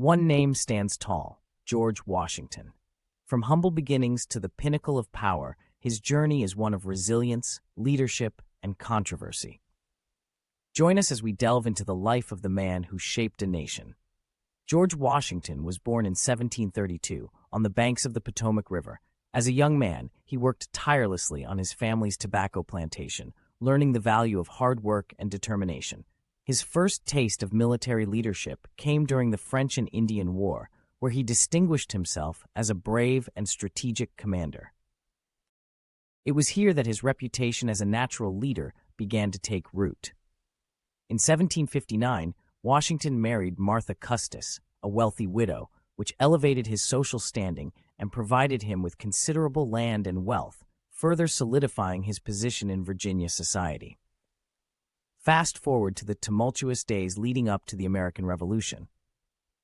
One name stands tall: George Washington. From humble beginnings to the pinnacle of power, his journey is one of resilience, leadership, and controversy. Join us as we delve into the life of the man who shaped a nation. George Washington was born in 1732 on the banks of the Potomac River. As a young man, he worked tirelessly on his family's tobacco plantation, learning the value of hard work and determination. His first taste of military leadership came during the French and Indian War, where he distinguished himself as a brave and strategic commander. It was here that his reputation as a natural leader began to take root. In 1759, Washington married Martha Custis, a wealthy widow, which elevated his social standing and provided him with considerable land and wealth, further solidifying his position in Virginia society. Fast forward to the tumultuous days leading up to the American Revolution.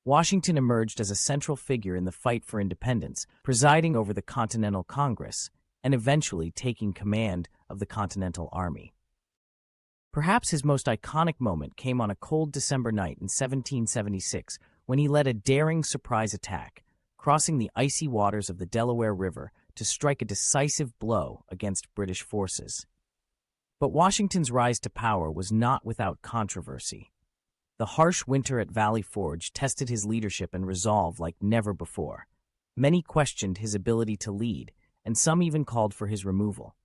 Washington emerged as a central figure in the fight for independence, presiding over the Continental Congress and eventually taking command of the Continental Army. Perhaps his most iconic moment came on a cold December night in 1776 when he led a daring surprise attack, crossing the icy waters of the Delaware River to strike a decisive blow against British forces. But Washington's rise to power was not without controversy. The harsh winter at Valley Forge tested his leadership and resolve like never before. Many questioned his ability to lead, and some even called for his removal.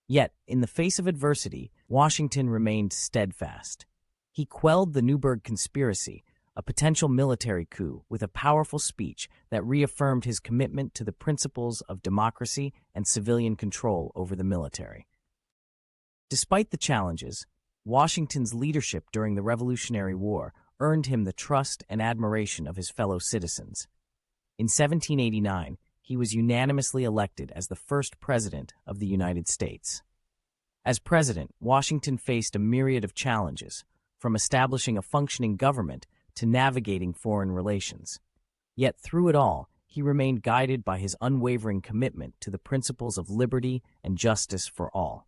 Yet, in the face of adversity, Washington remained steadfast. He quelled the Newburgh Conspiracy, a potential military coup, with a powerful speech that reaffirmed his commitment to the principles of democracy and civilian control over the military. Despite the challenges, Washington's leadership during the Revolutionary War earned him the trust and admiration of his fellow citizens. In 1789, he was unanimously elected as the first president of the United States. As president, Washington faced a myriad of challenges, from establishing a functioning government to navigating foreign relations. Yet through it all, he remained guided by his unwavering commitment to the principles of liberty and justice for all.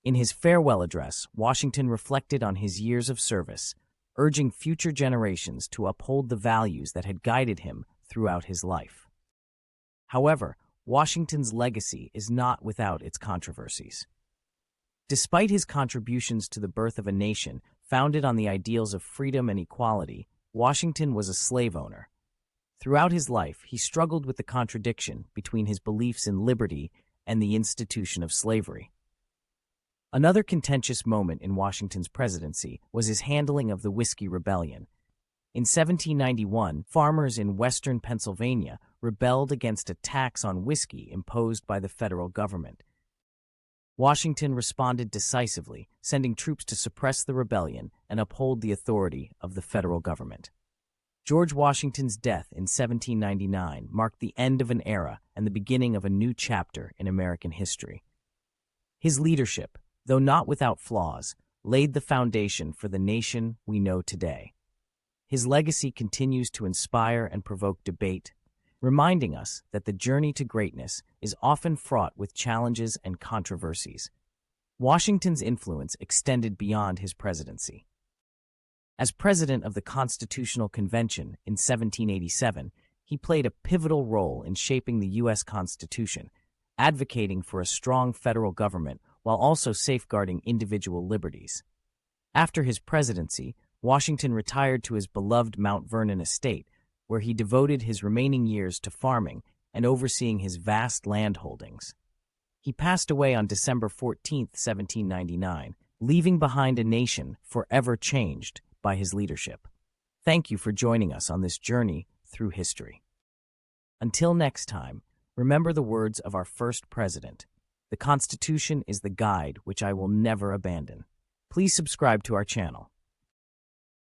In his farewell address, Washington reflected on his years of service, urging future generations to uphold the values that had guided him throughout his life. However, Washington's legacy is not without its controversies. Despite his contributions to the birth of a nation founded on the ideals of freedom and equality, Washington was a slave owner. Throughout his life, he struggled with the contradiction between his beliefs in liberty and the institution of slavery. Another contentious moment in Washington's presidency was his handling of the Whiskey Rebellion. In 1791, farmers in western Pennsylvania rebelled against a tax on whiskey imposed by the federal government. Washington responded decisively, sending troops to suppress the rebellion and uphold the authority of the federal government. George Washington's death in 1799 marked the end of an era and the beginning of a new chapter in American history. His leadership, though not without flaws, laid the foundation for the nation we know today. His legacy continues to inspire and provoke debate, reminding us that the journey to greatness is often fraught with challenges and controversies. Washington's influence extended beyond his presidency. As president of the Constitutional Convention in 1787, he played a pivotal role in shaping the U.S. Constitution, advocating for a strong federal government while also safeguarding individual liberties. After his presidency, Washington retired to his beloved Mount Vernon estate, where he devoted his remaining years to farming and overseeing his vast land holdings. He passed away on December 14, 1799, leaving behind a nation forever changed by his leadership. Thank you for joining us on this journey through history. Until next time, remember the words of our first president: "The Constitution is the guide which I will never abandon." Please subscribe to our channel.